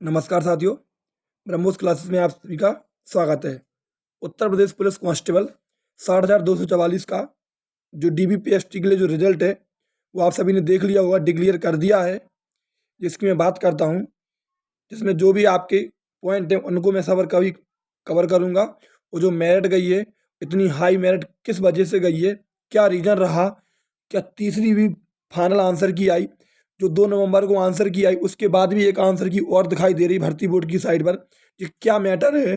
नमस्कार साथियों, ब्रह्मोस क्लासेस में आप सभी का स्वागत है। उत्तर प्रदेश पुलिस कांस्टेबल 60,244 का जो डीबीपीएसटी के लिए जो रिजल्ट है वो आप सभी ने देख लिया होगा, डिक्लेयर कर दिया है। जिसकी मैं बात करता हूँ, जिसमें जो भी आपके पॉइंट हैं उनको मैं कवर करूँगा। वो जो मेरिट गई है, इतनी हाई मेरिट किस वजह से गई है, क्या रीज़न रहा, क्या तीसरी भी फाइनल आंसर की आई, जो 2 नवंबर को आंसर की आई उसके बाद भी एक आंसर की और दिखाई दे रही भर्ती बोर्ड की साइड पर, कि क्या मैटर है,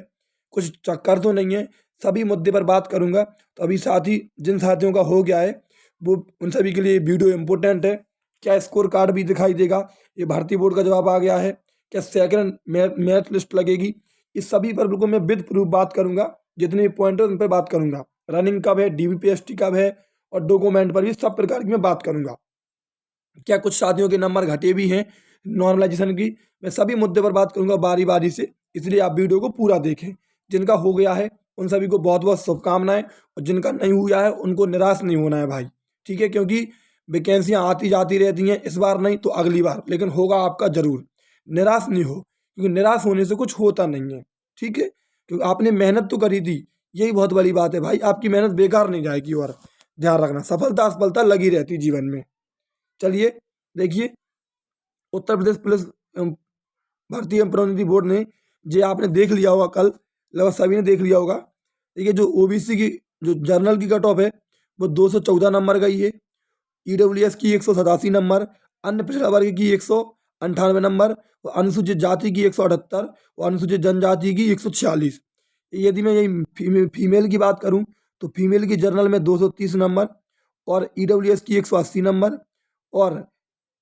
कुछ चक्कर तो नहीं है। सभी मुद्दे पर बात करूंगा। तो अभी साथी जिन साथियों का हो गया है वो उन सभी के लिए वीडियो इम्पोर्टेंट है। क्या स्कोर कार्ड भी दिखाई देगा, ये भर्ती बोर्ड का जवाब आ गया है, क्या सेकंड मेरिट लिस्ट लगेगी, इस सभी पर बिल्कुल मैं विद प्रूफ बात करूंगा। जितने भी पॉइंट है उन पर बात करूंगा। रनिंग कब है, डीबीपीएसटी कब है, और डॉक्यूमेंट पर भी सब प्रकार की मैं बात करूंगा। क्या कुछ साथियों के नंबर घटे भी हैं नॉर्मलाइजेशन की, मैं सभी मुद्दे पर बात करूंगा बारी बारी से, इसलिए आप वीडियो को पूरा देखें। जिनका हो गया है उन सभी को बहुत बहुत शुभकामनाएं, और जिनका नहीं हुआ है उनको निराश नहीं होना है भाई, ठीक है। क्योंकि वैकेंसियां आती जाती रहती हैं, इस बार नहीं तो अगली बार, लेकिन होगा आपका जरूर। निराश नहीं हो, क्योंकि निराश होने से कुछ होता नहीं है, ठीक है। क्योंकि आपने मेहनत तो करी थी, यही बहुत बड़ी बात है भाई। आपकी मेहनत बेकार नहीं जाएगी, और ध्यान रखना सफलता असफलता लगी रहती जीवन में। चलिए देखिए, उत्तर प्रदेश पुलिस भर्ती एवं प्रोन्नति बोर्ड ने, जे आपने देख लिया होगा कल, लगभग सभी ने देख लिया होगा। देखिए, जो ओबीसी की जो जर्नल की कट ऑफ है वो 214 नंबर गई है, ईडब्ल्यूएस की 187 नंबर, अन्य पिछड़ा वर्ग की 198 नंबर, और अनुसूचित जाति की 178, और अनुसूचित जनजाति की 146। यदि मैं यही फीमेल की बात करूं तो फीमेल की जर्नल में 230 नंबर, और ईडब्ल्यूएस की 180 नंबर, और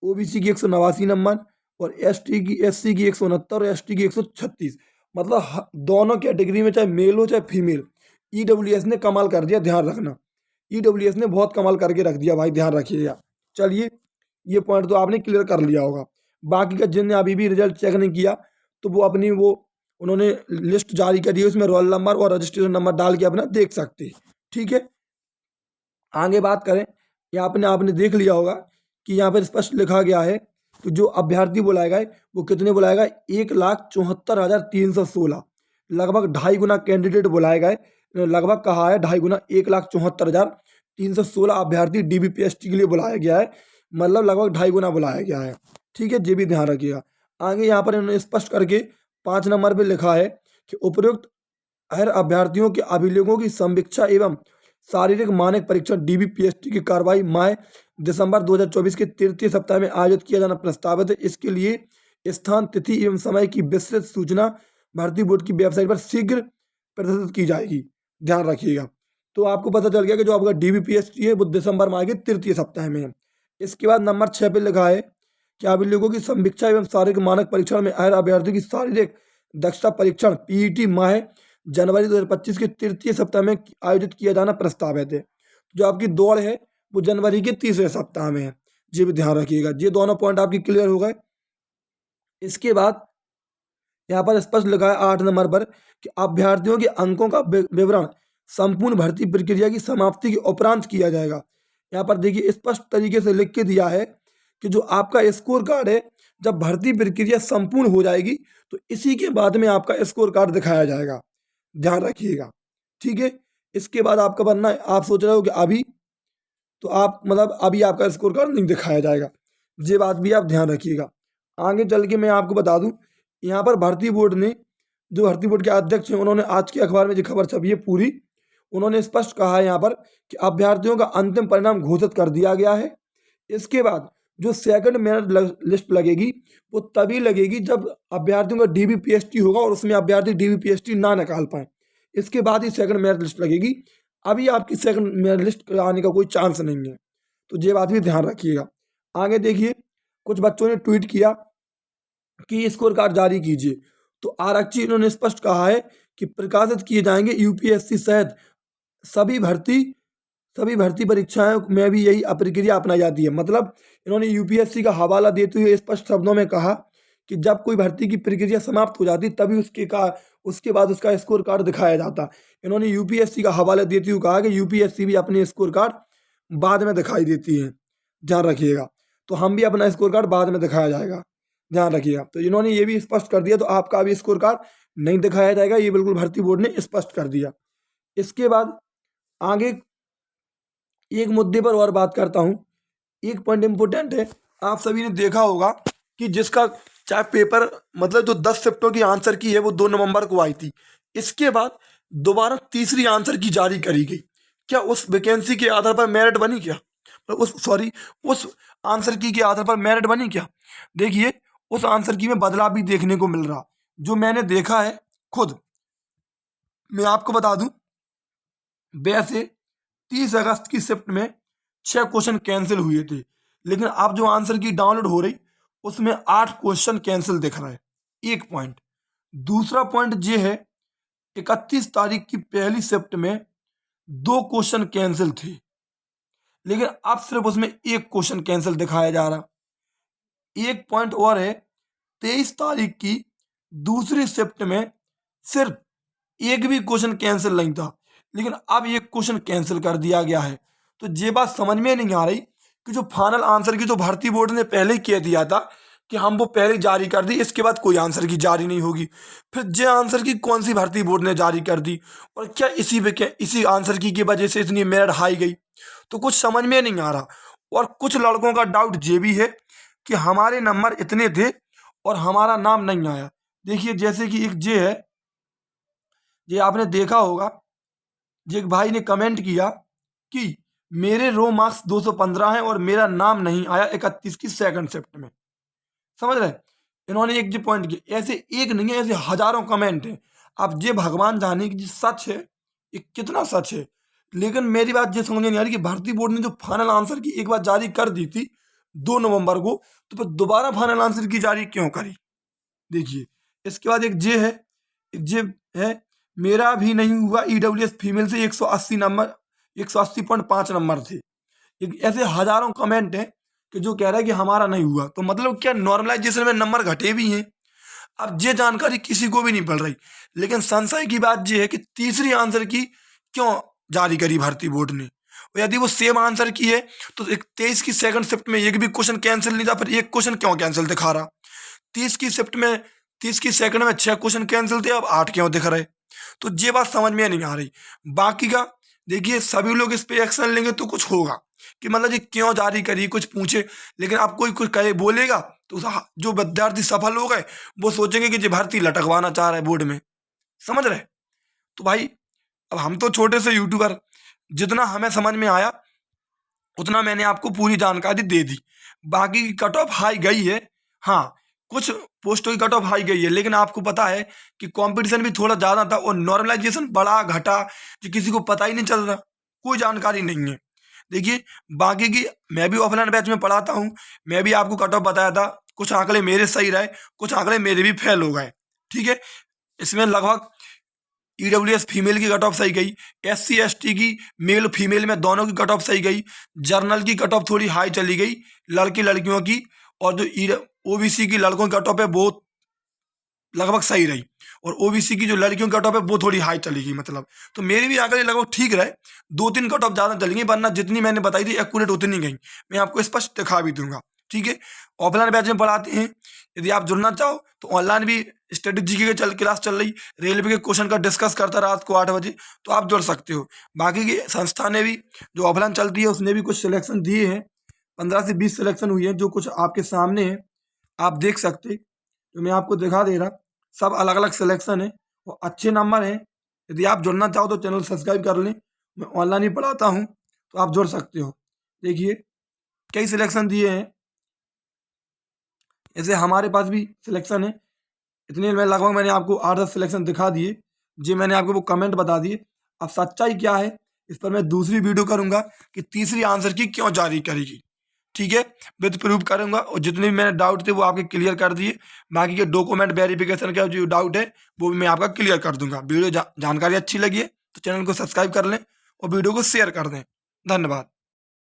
ओबीसी की 189 नंबर, और एससी की 169, और एसटी की 136। मतलब दोनों कैटेगरी में चाहे मेल हो चाहे फीमेल, ईडब्ल्यूएस ने कमाल कर दिया, ध्यान रखना। ईडब्ल्यूएस ने बहुत कमाल करके रख दिया भाई, ध्यान रखिएगा। चलिए, ये पॉइंट तो आपने क्लियर कर लिया होगा। बाकी का जिनने अभी भी रिजल्ट चेक नहीं किया तो वो अपनी उन्होंने लिस्ट जारी करी है, उसमें रोल नंबर और रजिस्ट्रेशन नंबर डाल के अपना देख सकते हैं, ठीक है। आगे बात करें, यहाँ आपने आपने देख लिया होगा कि यहाँ पर स्पष्ट लिखा गया है कि जो अभ्यर्थी बुलाए गए वो कितने बुलाए गए, 1,74,316, लगभग 2.5 गुना कैंडिडेट बुलाए गए। लगभग कहा है 2.5 गुना, 1,74,316 अभ्यर्थी डीबीपीएसटी के लिए बुलाया गया है, मतलब लगभग 2.5 गुना बुलाया गया है, ठीक है। ये भी ध्यान रखिएगा। आगे यहाँ पर इन्होंने स्पष्ट करके 5 नंबर पर लिखा है कि उपयुक्त हर अभ्यर्थियों के अभिलेखों की संवीक्षा एवं शारीरिक मानक परीक्षण डीबीपीएसटी की कार्रवाई माह दिसंबर 2024 के तृतीय सप्ताह में आयोजित किया जाना प्रस्तावित है। इसके लिए स्थान, तिथि एवं समय की विस्तृत सूचना भर्ती बोर्ड की वेबसाइट पर शीघ्र प्रदर्शित की जाएगी, ध्यान रखिएगा। तो आपको पता चल गया कि जो आपका डीबीपीएसटी है वो दिसंबर माह के तृतीय सप्ताह में है। इसके बाद नंबर 6 पे लिखा है कि अभिलेखों की समीक्षा एवं शारीरिक मानक परीक्षण में अहर अभ्यर्थियों की शारीरिक दक्षता परीक्षण पीईटी माह जनवरी 2025 के तृतीय सप्ताह में आयोजित किया जाना प्रस्तावित है। जो आपकी दौड़ है वो जनवरी के तीसरे सप्ताह में है, ये भी ध्यान रखिएगा। ये दोनों पॉइंट आपकी क्लियर हो गए। इसके बाद यहाँ पर स्पष्ट लिखा है 8 नंबर पर कि अभ्यर्थियों के अंकों का विवरण संपूर्ण भर्ती प्रक्रिया की समाप्ति के उपरांत किया जाएगा। यहाँ पर देखिए स्पष्ट तरीके से लिख के दिया है कि जो आपका स्कोर कार्ड है, जब भर्ती प्रक्रिया संपूर्ण हो जाएगी तो इसी के बाद में आपका स्कोर कार्ड दिखाया जाएगा, ध्यान रखिएगा, ठीक है। इसके बाद आपका बनना है, आप सोच रहे हो कि अभी तो आप मतलब अभी आपका स्कोर कार्ड नहीं दिखाया जाएगा, ये बात भी आप ध्यान रखिएगा। आगे चल के मैं आपको बता दूं, यहाँ पर भर्ती बोर्ड ने, जो भर्ती बोर्ड के अध्यक्ष हैं, उन्होंने आज की अखबार में जो खबर छपी है पूरी, उन्होंने स्पष्ट कहा है यहाँ पर कि अभ्यर्थियों का अंतिम परिणाम घोषित कर दिया गया है। इसके बाद जो सेकंड मेरिट लिस्ट लगेगी वो तभी लगेगी जब अभ्यर्थियों का डीबीपीएसटी होगा और उसमें अभ्यर्थी डीबीपीएसटी ना निकाल पाए, इसके बाद ही सेकंड मेरिट लिस्ट लगेगी। अभी आपकी सेकंड मेरिट लिस्ट आने का कोई चांस नहीं है, तो ये बात भी ध्यान रखिएगा। आगे देखिए, कुछ बच्चों ने ट्वीट किया कि स्कोर कार्ड जारी कीजिए, तो आरक्षी इन्होंने स्पष्ट कहा है कि प्रकाशित किए जाएंगे यूपीएससी सहित सभी भर्ती परीक्षाएं में भी यही प्रक्रिया अपनाई जाती है। मतलब इन्होंने यूपीएससी का हवाला देते हुए स्पष्ट शब्दों में कहा कि जब कोई भर्ती की प्रक्रिया समाप्त हो जाती तभी उसके बाद उसका स्कोर कार्ड दिखाया जाता। इन्होंने यूपीएससी का हवाला देते हुए कहा कि यूपीएससी भी अपने स्कोर कार्ड बाद में दिखाई देती है, ध्यान रखिएगा। तो हम भी अपना स्कोर कार्ड बाद में दिखाया जाएगा, ध्यान रखिएगा। तो इन्होंने ये भी स्पष्ट कर दिया, तो आपका अभी स्कोर कार्ड नहीं दिखाया जाएगा, ये बिल्कुल भर्ती बोर्ड ने स्पष्ट कर दिया। इसके बाद आगे एक मुद्दे पर और बात करता हूँ। एक पॉइंट इंपोर्टेंट है, आप सभी ने देखा होगा कि जिसका चाहे पेपर मतलब जो 10 शिफ्टों की आंसर की है वो 2 नवंबर को आई थी, इसके बाद दोबारा तीसरी आंसर की जारी करी गई। क्या उस वैकेंसी के आधार पर मेरिट बनी क्या? उस आंसर की के आधार पर मेरिट बनी क्या? देखिए, उस आंसर की में बदलाव भी देखने को मिल रहा, जो मैंने देखा है खुद। मैं आपको बता दूं, वैसे 30 अगस्त की शिफ्ट में 6 क्वेश्चन कैंसिल हुए थे, लेकिन अब जो आंसर की डाउनलोड हो रही उसमें 8 क्वेश्चन कैंसिल दिख रहा है। एक पॉइंट। दूसरा पॉइंट ये है, 31 तारीख की पहली शिफ्ट में 2 क्वेश्चन कैंसिल थे, लेकिन अब सिर्फ उसमें 1 क्वेश्चन कैंसिल दिखाया जा रहा। एक पॉइंट और है, 23 तारीख की दूसरी शिफ्ट में सिर्फ एक भी क्वेश्चन कैंसिल नहीं था, लेकिन अब एक क्वेश्चन कैंसिल कर दिया गया है। तो ये बात समझ में नहीं आ रही कि जो फाइनल आंसर की जो भर्ती बोर्ड ने पहले ही कह दिया था कि हम वो पहले जारी कर दी, इसके बाद कोई आंसर की जारी नहीं होगी, फिर ये आंसर की कौन सी भर्ती बोर्ड ने जारी कर दी, और क्या इसी आंसर की वजह से इतनी मेरिट हाई गई? तो कुछ समझ में नहीं आ रहा। और कुछ लड़कों का डाउट ये भी है कि हमारे नंबर इतने थे और हमारा नाम नहीं आया। देखिए, जैसे कि एक जे है, ये आपने देखा होगा, ये एक भाई ने कमेंट किया कि मेरे रो मार्क्स 215 हैं और मेरा नाम नहीं आया 31 की सेकंड शिफ्ट में। समझ रहे? इन्होंने एक जो पॉइंट किया, ऐसे एक नहीं है, ऐसे हजारों कमेंट हैं। अब ये भगवान जाने की सच है, ये कितना सच है। लेकिन मेरी बात ये समझ में नहीं आ रही कि भर्ती बोर्ड ने जो फाइनल आंसर की एक बार जारी कर दी थी 2 नवंबर को, तो फिर दोबारा फाइनल आंसर की जारी क्यों करी? देखिए, इसके बाद एक जे है, एक जे है, मेरा भी नहीं हुआ, ईडब्ल्यूएस फीमेल से 180 नंबर, 180.5 नंबर थे। एक ऐसे हजारों कमेंट हैं कि जो कह रहा है कि हमारा नहीं हुआ। तो मतलब क्या नॉर्मलाइजेशन में नंबर घटे भी हैं? अब ये जानकारी किसी को भी नहीं पड़ रही। लेकिन संशय की बात यह है कि तीसरी आंसर की क्यों जारी करी भर्ती बोर्ड ने? और यदि वो सेम आंसर की है तो 23 की सेकंड शिफ्ट में एक भी क्वेश्चन कैंसिल नहीं था, फिर एक क्वेश्चन क्यों कैंसिल दिखा रहा? 30 की शिफ्ट में 30 की सेकंड में 6 क्वेश्चन कैंसिल थे, अब 8 क्यों दिख रहे? तो ये बात समझ में नहीं आ रही। बाकी का देखिए, सभी लोग इस पे एक्शन लेंगे तो कुछ होगा कि मतलब ये क्यों जारी करी, कुछ पूछे। लेकिन आप कोई कुछ कहे बोलेगा तो जो विद्यार्थी सफल हो गए वो सोचेंगे कि ये भर्ती लटकवाना चाह रहे बोर्ड में। समझ रहे? तो भाई, अब हम तो छोटे से यूट्यूबर, जितना हमें समझ में आया उतना मैंने आपको पूरी जानकारी दे दी। बाकी की कट ऑफ हाई गई है, हाँ, कुछ पोस्टों की कट ऑफ हाई गई है, लेकिन आपको पता है कि कंपटीशन भी थोड़ा ज़्यादा था और नॉर्मलाइजेशन बढ़ा घटा जो किसी को पता ही नहीं चल रहा, कोई जानकारी नहीं है। देखिए, बाकी की मैं भी ऑफलाइन बैच में पढ़ाता हूँ, मैं भी आपको कट ऑफ बताया था, कुछ आंकड़े मेरे सही रहे, कुछ आंकड़े मेरे भी फेल हो गए। ठीक है, इसमें लगभग ईडब्ल्यूएस फीमेल की कट ऑफ सही गई, एससी एसटी की मेल फीमेल में दोनों की कट ऑफ सही गई, जर्नल की कट ऑफ थोड़ी हाई चली गई लड़के लड़कियों की, और जो ओबीसी की लड़कों की कट ऑफ है वो लगभग सही रही, और ओबीसी की जो लड़कियों की कट ऑफ है वो थोड़ी हाई चली गई। मतलब तो मेरी भी आंकड़े लगभग ठीक रहे, 2-3 कट ऑफ ज़्यादा चली गई, वरना जितनी मैंने बताई थी एक्यूरेट उतनी गई। मैं आपको स्पष्ट दिखा भी दूंगा। ठीक है, ऑफलाइन बैच में पढ़ाते हैं, यदि आप जुड़ना चाहो तो ऑनलाइन भी स्ट्रेटेजी की क्लास चल रही, रेलवे के क्वेश्चन का डिस्कस करता रात को 8 बजे, तो आप जुड़ सकते हो। बाकी की संस्था ने भी जो ऑफलाइन चलती है उसने भी कुछ सिलेक्शन दिए हैं, 15 से 20 सिलेक्शन हुई है, जो कुछ आपके सामने है, आप देख सकते। तो मैं आपको दिखा दे रहा, सब अलग अलग सिलेक्शन है और अच्छे नंबर हैं। यदि आप जुड़ना चाहो तो चैनल सब्सक्राइब कर लें, मैं ऑनलाइन ही पढ़ाता हूँ, तो आप जुड़ सकते हो। देखिए, कई सिलेक्शन दिए हैं, ऐसे हमारे पास भी सिलेक्शन है, इतने में लगभग मैंने आपको 8-10 सिलेक्शन दिखा दिए, जी मैंने आपको वो कमेंट बता दिए। अब सच्चाई क्या है इस पर मैं दूसरी वीडियो करूंगा कि तीसरी आंसर की क्यों जारी करेगी। ठीक है, विद प्रूफ करूंगा, और जितने भी मैंने डाउट थे वो आपके क्लियर कर दिए। बाकी के डॉक्यूमेंट वेरिफिकेशन का जो डाउट है वो भी मैं आपका क्लियर कर दूंगा। वीडियो जानकारी अच्छी लगी है तो चैनल को सब्सक्राइब कर लें और वीडियो को शेयर कर दें। धन्यवाद।